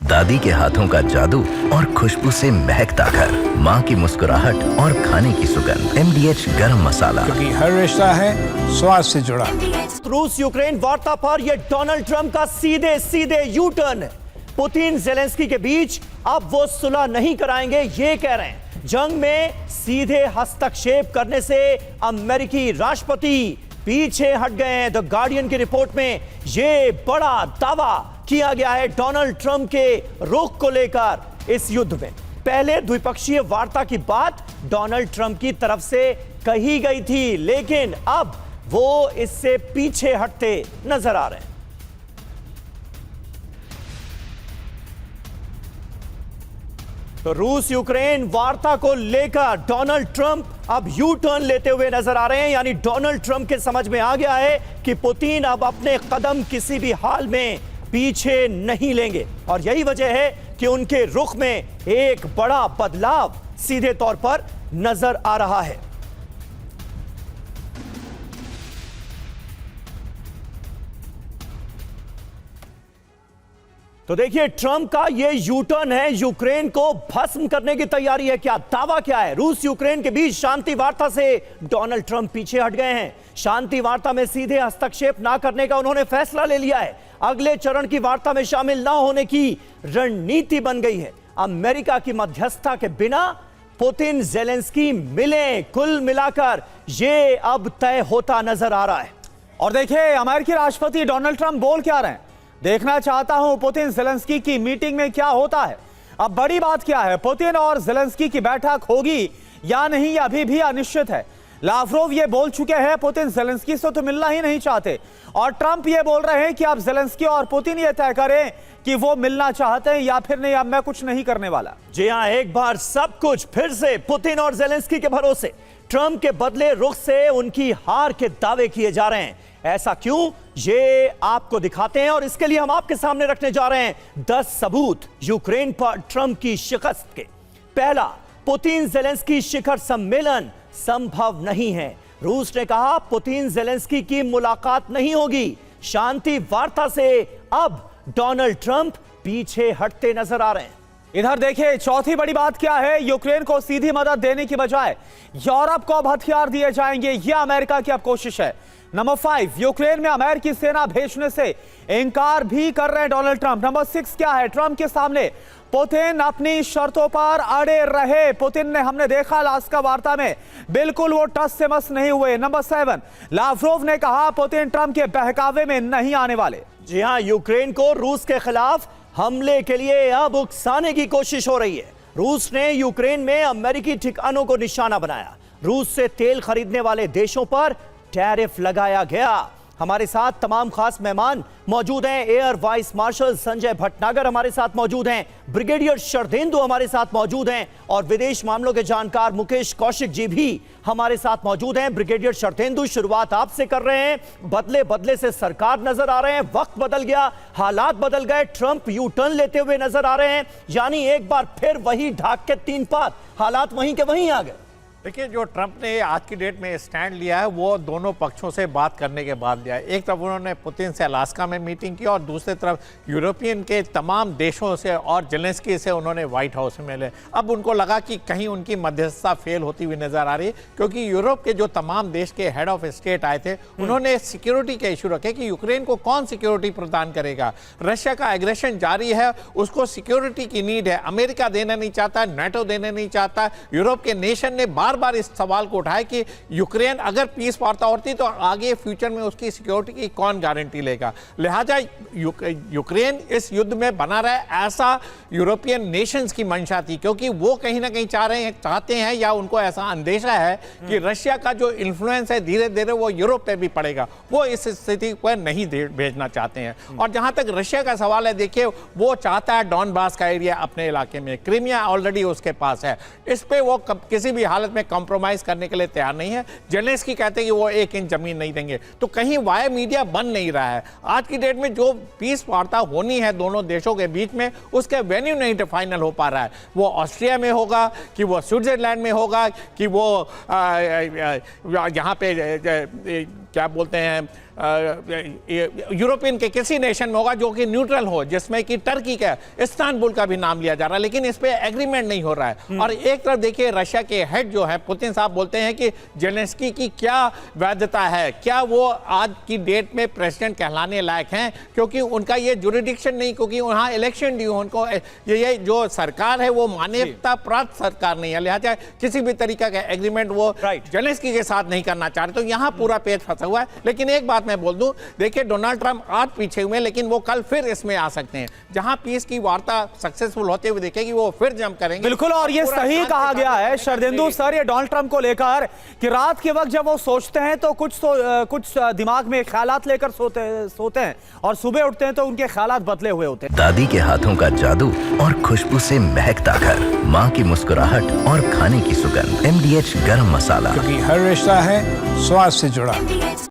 दादी के हाथों का जादू और खुशबू से महकता घर, माँ की मुस्कुराहट और खाने की सुगंध। MDH गरम मसाला, क्योंकि हर रिश्ता है स्वाद से जुड़ा। रूस यूक्रेन वार्ता पर यह डोनाल्ड ट्रंप का सीधे सीधे यू टर्न है। पुतिन जेलेंस्की के बीच अब वो सुलह नहीं कराएंगे, ये कह रहे हैं। जंग में सीधे हस्तक्षेप करने से अमेरिकी राष्ट्रपति पीछे हट गए हैं। द गार्डियन की रिपोर्ट में यह बड़ा दावा किया गया है डोनाल्ड ट्रंप के रुख को लेकर इस युद्ध में। पहले द्विपक्षीय वार्ता की बात डोनाल्ड ट्रंप की तरफ से कही गई थी, लेकिन अब वो इससे पीछे हटते नजर आ रहे हैं। तो रूस यूक्रेन वार्ता को लेकर डोनाल्ड ट्रंप अब यू टर्न लेते हुए नजर आ रहे हैं। यानी डोनाल्ड ट्रंप के समझ में आ गया है कि पुतिन अब अपने कदम किसी भी हाल में पीछे नहीं लेंगे, और यही वजह है कि उनके रुख में एक बड़ा बदलाव सीधे तौर पर नजर आ रहा है। तो देखिए, ट्रंप का ये यू टर्न है, यूक्रेन को भस्म करने की तैयारी है। क्या दावा क्या है? रूस यूक्रेन के बीच शांति वार्ता से डोनाल्ड ट्रंप पीछे हट गए हैं। शांति वार्ता में सीधे हस्तक्षेप ना करने का उन्होंने फैसला ले लिया है। अगले चरण की वार्ता में शामिल ना होने की रणनीति बन गई है। अमेरिका की मध्यस्थता के बिना पुतिन जेलेंस्की मिले, कुल मिलाकर ये अब तय होता नजर आ रहा है। और देखिए, अमेरिकी राष्ट्रपति डोनाल्ड ट्रंप बोल क्या रहे हैं। देखना चाहता हूं पुतिन जेलेंस्की की मीटिंग में क्या होता है। अब बड़ी बात क्या है, पुतिन और जेलेंस्की की बैठक होगी या नहीं, अभी भी अनिश्चित है। लावरोव ये बोल चुके हैं पुतिन जेलेंस्की से तो मिलना ही नहीं चाहते, और ट्रंप ये बोल रहे हैं कि अब जेलेंस्की और पुतिन ये तय करें कि वो मिलना चाहते हैं या फिर नहीं, अब मैं कुछ नहीं करने वाला। जी हां, एक बार सब कुछ फिर से पुतिन और जेलेंस्की के भरोसे। ट्रंप के बदले रुख से उनकी हार के दावे किए जा रहे हैं। ऐसा क्यों, ये आपको दिखाते हैं, और इसके लिए हम आपके सामने रखने जा रहे हैं 10 सबूत यूक्रेन पर ट्रंप की शिकस्त के। पहला, पुतिन जेलेंस्की शिखर सम्मेलन संभव नहीं है। रूस ने कहा पुतिन जेलेंस्की की मुलाकात नहीं होगी। शांति वार्ता से अब डोनाल्ड ट्रंप पीछे हटते नजर आ रहे हैं। इधर देखिए, चौथी बड़ी बात क्या है, यूक्रेन को सीधी मदद देने की बजाय यूरोप को अब हथियार दिए जाएंगे, यह अमेरिका की अब कोशिश है। नंबर 5, यूक्रेन में अमेरिकी सेना भेजने से इंकार भी कर रहे हैं डोनाल्ड ट्रंप। नंबर 6 क्या है, ट्रंप के सामने पुतिन अपनी शर्तों पर अड़े रहे। पुतिन ने, हमने देखा अलास्का वार्ता में, बिल्कुल वो टस से मस नहीं हुए। नंबर 7, लावरोव ने कहा पुतिन ट्रंप के बहकावे में नहीं आने वाले। जी हां, यूक्रेन को रूस के खिलाफ हमले के लिए अब उकसाने की कोशिश हो रही है। रूस ने यूक्रेन में अमेरिकी ठिकानों को निशाना बनाया। रूस से तेल खरीदने वाले देशों पर टैरिफ लगाया गया। हमारे साथ तमाम खास मेहमान मौजूद हैं। Air vice marshal Sanjay Bhatnagar हमारे साथ मौजूद हैं, ब्रिगेडियर शरदेंदु हमारे साथ मौजूद हैं, और विदेश मामलों के जानकार मुकेश कौशिक जी भी हमारे साथ मौजूद हैं। ब्रिगेडियर शरदेंदु, शुरुआत आपसे कर रहे हैं। बदले बदले से सरकार नजर आ रहे हैं, वक्त बदल गया, हालात बदल गए, ट्रंप यू टर्न लेते हुए नजर आ रहे हैं, यानी एक बार फिर वही ढाक के 3 पात, हालात वहीं के वहीं आ गए। देखिए, जो ट्रंप ने आज की डेट में स्टैंड लिया है वो दोनों पक्षों से बात करने के बाद लिया है। एक तरफ उन्होंने पुतिन से अलास्का में मीटिंग की, और दूसरी तरफ यूरोपियन के तमाम देशों से और जेलेंस्की से उन्होंने व्हाइट हाउस में मिले। अब उनको लगा कि कहीं उनकी मध्यस्थता फेल होती हुई नजर आ रही है, क्योंकि यूरोप के जो तमाम देश के हेड ऑफ स्टेट आए थे, उन्होंने सिक्योरिटी के इशू रखे कि यूक्रेन को कौन सिक्योरिटी प्रदान करेगा। रशिया का एग्रेशन जारी है, उसको सिक्योरिटी की नीड है। अमेरिका देना नहीं चाहता, नाटो देना नहीं चाहता। यूरोप के नेशन ने बार बार इस सवाल को उठाया कि यूक्रेन अगर पीस वार्ता होती तो आगे फ्यूचर में उसकी सिक्योरिटी की कौन गारंटी लेगा। लिहाजा यूक्रेन इस युद्ध में बना रहा है, ऐसा यूरोपियन नेशंस की मंशा थी, क्योंकि वो कहीं ना कहीं चाहते हैं या उनको ऐसा अंदेशा है कि रशिया का जो इन्फ्लुएंस है धीरे धीरे वो यूरोप पे भी पड़ेगा। वो इस स्थिति पर नहीं भेजना चाहते हैं। और जहां तक रशिया का सवाल है, देखिए, वो चाहता है डॉनबास का एरिया अपने इलाके में, क्रीमिया ऑलरेडी उसके पास है, इस पे वो किसी भी हालत में कॉम्प्रोमाइज करने के लिए तैयार नहीं है। जेलेंस्की कहते हैं कि वो 1 इंच जमीन नहीं देंगे। तो कहीं वाया मीडिया बन नहीं रहा है। आज की डेट में जो पीस वार्ता होनी है दोनों देशों के बीच में, उसके वेन्यू नहीं फाइनल हो पा रहा है। वो ऑस्ट्रिया में होगा कि वो स्विट्जरलैंड में होगा कि वो यहाँ पे क्या बोलते हैं यूरोपियन के किसी नेशन में होगा जो कि न्यूट्रल हो, जिसमें कि टर्की का, इस्तांबुल का भी नाम लिया जा रहा है, लेकिन इस पे एग्रीमेंट नहीं हो रहा है। और एक तरफ देखिए रशिया के हेड जो है पुतिन साहब बोलते हैं कि जेलेंस्की की क्या वैधता है, क्या वो आज की डेट में प्रेसिडेंट कहलाने लायक हैं, क्योंकि उनका ये जुरिडिक्शन नहीं, क्योंकि वहाँ इलेक्शन ड्यू, उनको ये जो सरकार है वो मान्यता प्राप्त सरकार नहीं है, लिहाजा किसी भी तरीका का एग्रीमेंट वो जेलेंस्की के साथ नहीं करना चाह रहे। तो यहाँ पूरा पेच फंसा हुआ है। लेकिन एक बात मैं बोल दूं, देखिए डोनाल्ड ट्रंप आज पीछे हुए, लेकिन वो कल फिर इसमें आ सकते हैं। जहां पीस की वार्ता सक्सेसफुल होते हुए देखेगी वो फिर जंप करेंगे। बिल्कुल, और ये सही कहा गया है शरदेंदु सर ये डोनाल्ड ट्रंप को लेकर कि रात के वक्त जब वो सोचते हैं तो कुछ दिमाग में ख्यालात लेकर सोते हैं और सुबह उठते हैं तो उनके ख्यालात बदले हुए होते हैं। दादी के हाथों का जादू और खुशबू से महकता घर, माँ की मुस्कुराहट और खाने की सुगंध। MDH गरम मसाला। क्योंकि हर रिश्ता है स्वाद से जुड़ा।